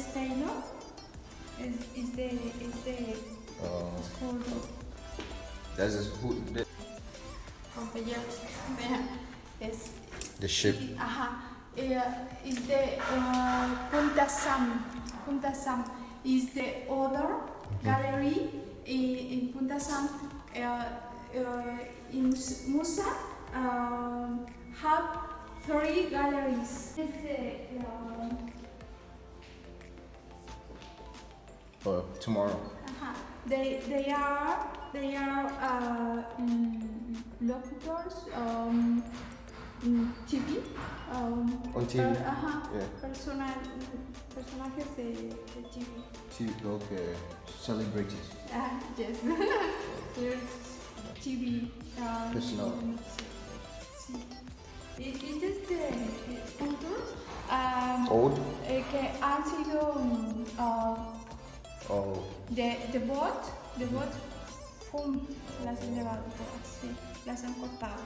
stainer. Is the called That's just who is the ship. Is the Punta Sam. Punta Sam is the other gallery in Punta Sam. In Musa have 3 galleries. Tomorrow. They are locutors TV. On TV. Yeah. Personajes de TV. Okay. Celebrities. Yes. TV. Personal. Is this the sculptures Old? que han sido the boat las han llevado todas, sí, las han cortado.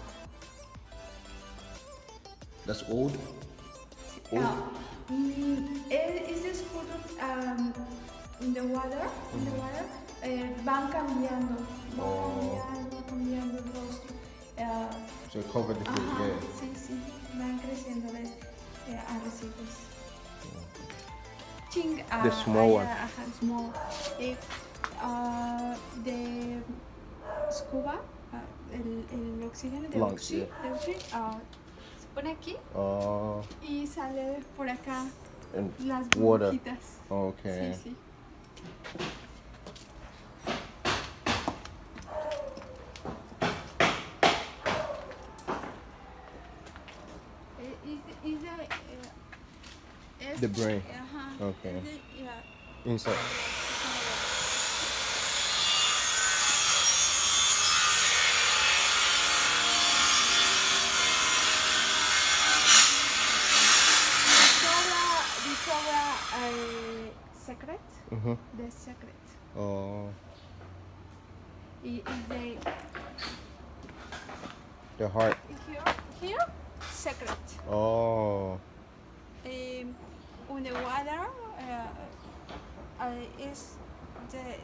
That's old? Is the sculpture in the water? Van cambiando el rostro. So cover the face, yeah. Sí, van creciendo arrecifes. The small one. Small. The scuba, el oxígeno de Lungs, yeah. se pone aquí y sale por acá And las water. burbujitas. Okay. Sí. The brain. Okay. Inside. Secret. The secret. Oh. Is The heart. here secret. Oh. On the water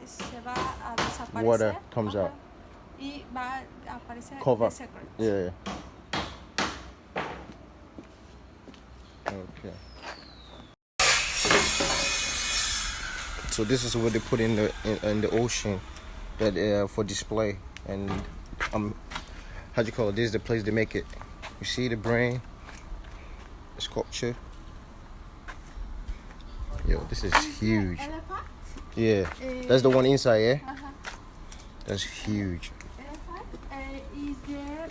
se va a desaparecer. Water comes out. Y va a aparecer Cover. the secret. Yeah. Okay. So this is what they put in the ocean that for display, and how do you call it? This is the place they make it. You see the brain, the sculpture. Yo, this is huge. Elephant. Yeah, that's the one inside. Yeah, that's huge. Elephant is their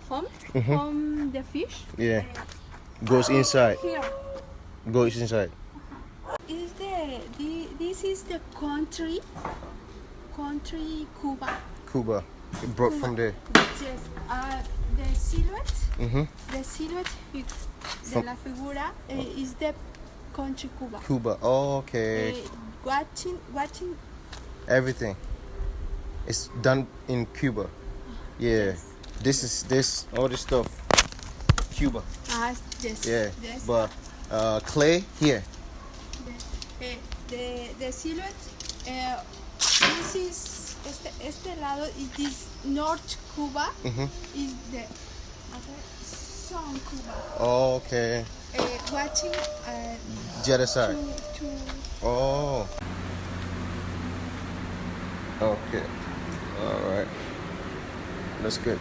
home. Home the fish. Yeah, goes inside. Here. Goes inside. This is the country Cuba. Cuba. It brought from there. Yes. The silhouette. The silhouette de la figura is the country Cuba. Cuba. Oh, okay. Watching Everything. It's done in Cuba. Yeah. Yes. This all this stuff. Cuba. Yes. Yeah. Yes. But clay here. The silhouette. This is este lado. It is North Cuba. Is the other South Cuba. Oh, okay. Watching. The other side. Oh. Okay. All right. That's good.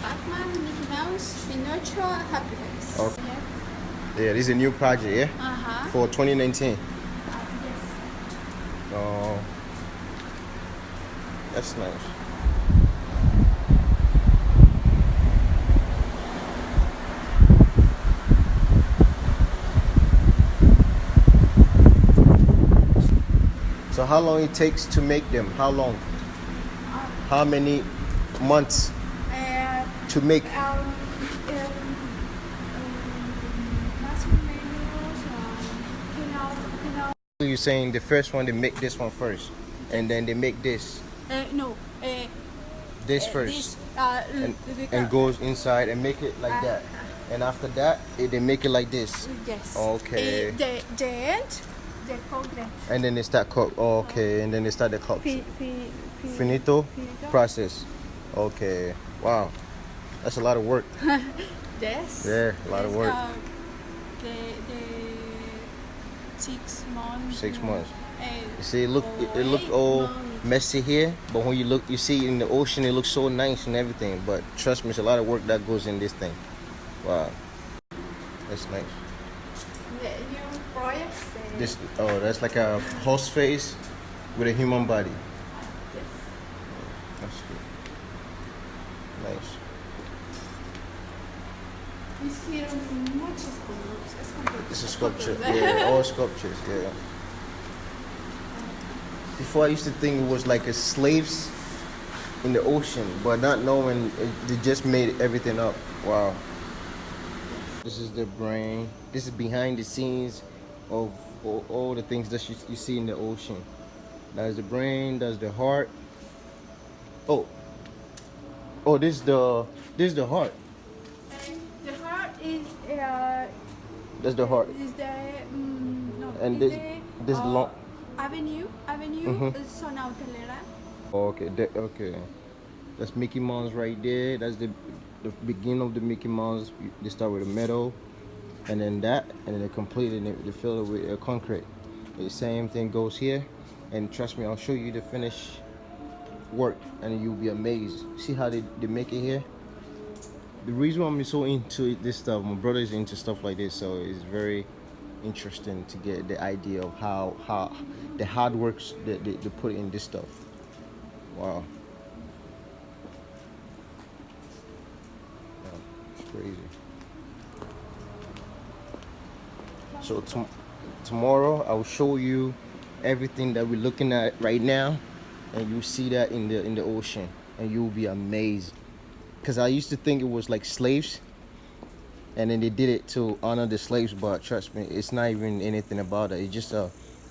Batman, Mickey Mouse, Pinocho, Happy Face. Okay. Yeah, this is a new project, yeah? For 2019. Yes. Oh. That's nice. So how long it takes to make them? How long? How many months to make? Más o menos, You're saying the first one, they make this one first, and then they make this. no. This first. This, And goes inside and make it like that. And after that, they make it like this. Yes. Okay. The end, the concrete. And then they start cook. Okay. And then they start the cups. Finito process. Okay. Wow. That's a lot of work. Yes. Yeah, a lot of work. The 6 months. 6 months. You see, it or looks 8 all months. messy here, but when you look, you see in the ocean, it looks so nice and everything. But trust me, it's a lot of work that goes in this thing. Wow, that's nice. The new projects. This that's like a horse face with a human body. Yes. That's good. Nice. We see much sculptures. It's a sculpture. Yeah, all sculptures. Yeah. Before I used to think it was like a slaves in the ocean, but not knowing they just made everything up. Wow. This is the brain. This is behind the scenes of all the things that you see in the ocean. That's the brain. That's the heart. Oh, this is the heart. The heart is. That's the heart. Is the no. And is this the, long. Avenue. Zona hotelera. Okay, okay. That's Mickey Mouse right there. That's the beginning of the Mickey Mouse. They start with a metal, and then that, and then they complete it. They fill it with concrete. The same thing goes here, and trust me, I'll show you the finished work, and you'll be amazed. See how they make it here. The reason why I'm so into this stuff, my brother is into stuff like this, so it's very interesting to get the idea of how the hard works that they put in this stuff. Wow. It's crazy. So tomorrow I will show you everything that we're looking at right now, and you see that in the ocean, and you'll be amazed. Because I used to think it was like slaves, and then they did it to honor the slaves, but trust me, it's not even anything about it. It's just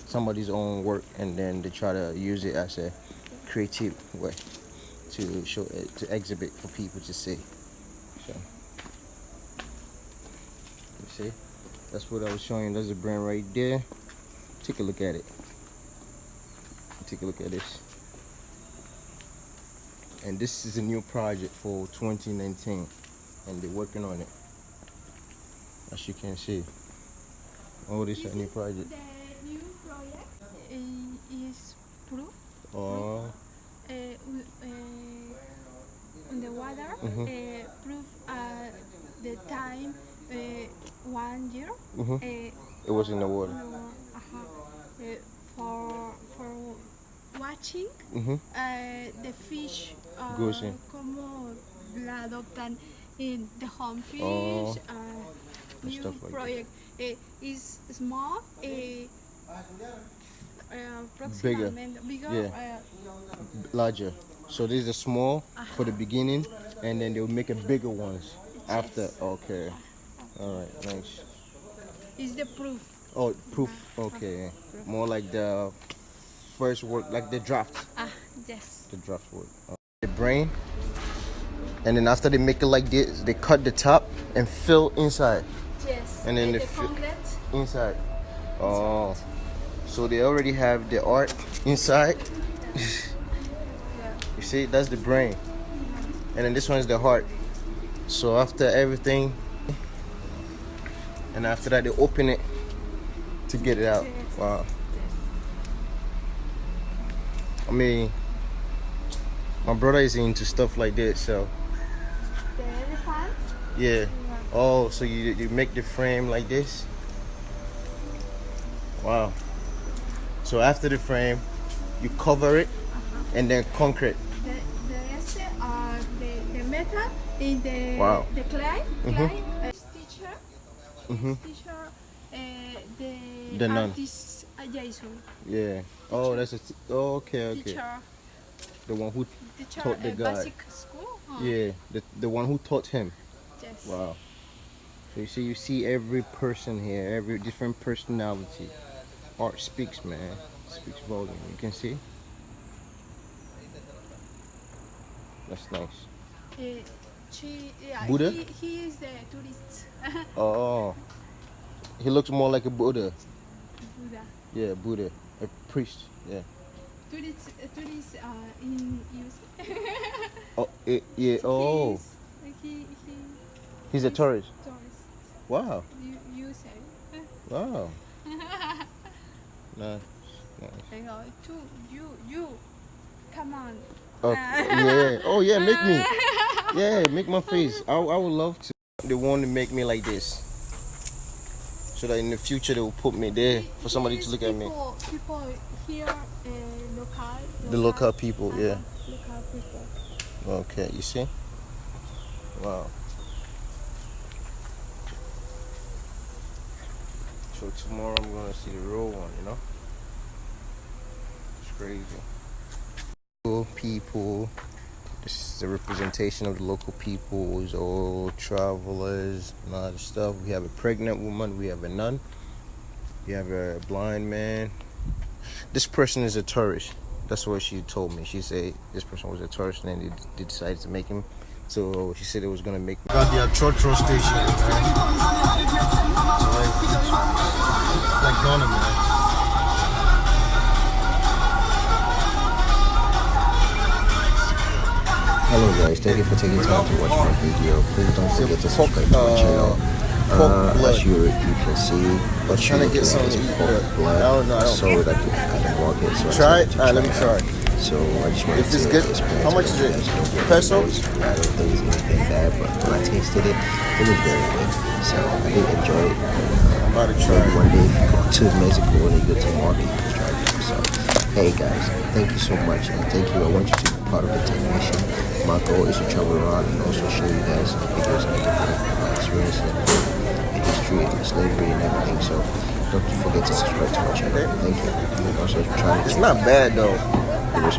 somebody's own work, and then they try to use it as a creative way to show it, to exhibit for people to see. So you see, that's what I was showing you. There's a brand right there. Take a look at it. Take a look at this. And this is a new project for 2019, and they're working on it. As you can see, all this is a new project. The new project is proof. Oh. On the water. Proof the time 1 year. It was in the water. For watching the fish como la adoptan in the home fish. New stuff like project is small, bigger, bigger, larger. So this is the small for the beginning, and then they'll make a bigger ones after. Okay, all right, nice. Is the proof. Oh, proof. Okay, more like the first work, like the draft. Yes. The draft work. The brain, and then after they make it like this, they cut the top and fill inside. Yes. And then the concrete inside. Oh, so they already have the art inside. You see, that's the brain, and then this one is the heart. So after everything, and after that they open it to get it out. Wow. I mean, my brother is into stuff like this, so. The elephant. Yeah. Oh, so you make the frame like this? Wow. So after the frame, you cover it and then concrete. The rest are the metal in the the clay. Teacher, the nun. artist Jason. Yeah. Oh, that's okay. Teacher. The one who taught the guy. Basic school. Yeah, the one who taught him. Yes. Wow. So you see every person here, every different personality. Art speaks, man. Speaks volume. You can see. That's nice. Yeah, Buddha? he is a tourist. Oh, he looks more like a Buddha. Buddha. Yeah, Buddha, a priest. Yeah. Tourist in USA. Oh, yeah. Oh, he's a tourist. Tourist. Wow. USA. Wow. Nice. Nice. I go to you. Come on. Okay. Yeah. Oh yeah. Make me. Yeah. Make my face. I would love to. They want to make me like this, so that in the future they will put me there for somebody to look at me. People here, local. The local people. Yeah. Local people. Okay. You see. Wow. So tomorrow I'm gonna see the real one. You know. It's crazy. People. This is the representation of the local people. It's all travelers and all that stuff. We have a pregnant woman. We have a nun. We have a blind man. This person is a tourist. That's what she told me. She said this person was a tourist, and then they decided to make him. So she said it was gonna make me. Got the Trotro station, right? So like Ghana, man. Hello guys, thank you for taking time to watch my video. Please don't forget to subscribe to my channel. As you can see, I'm trying to get some pork blood. No, I don't. So that at the market. So Try it. Alright, let me try. So I just wanted If it's good, how much is it? Pesos? I don't think it's anything bad, but when I tasted it, it was very good. So I did enjoy it. I'm about to try it. One day if you go to Mexico and you go to the market, you can try it. So hey guys, thank you so much, and thank you. I want you to be part of the Tech Nation. My goal is to travel around and also show you guys videos and everything from my experience in history and slavery and everything. So don't forget to subscribe to my channel. Thank you. And also try. It's not bad though. It was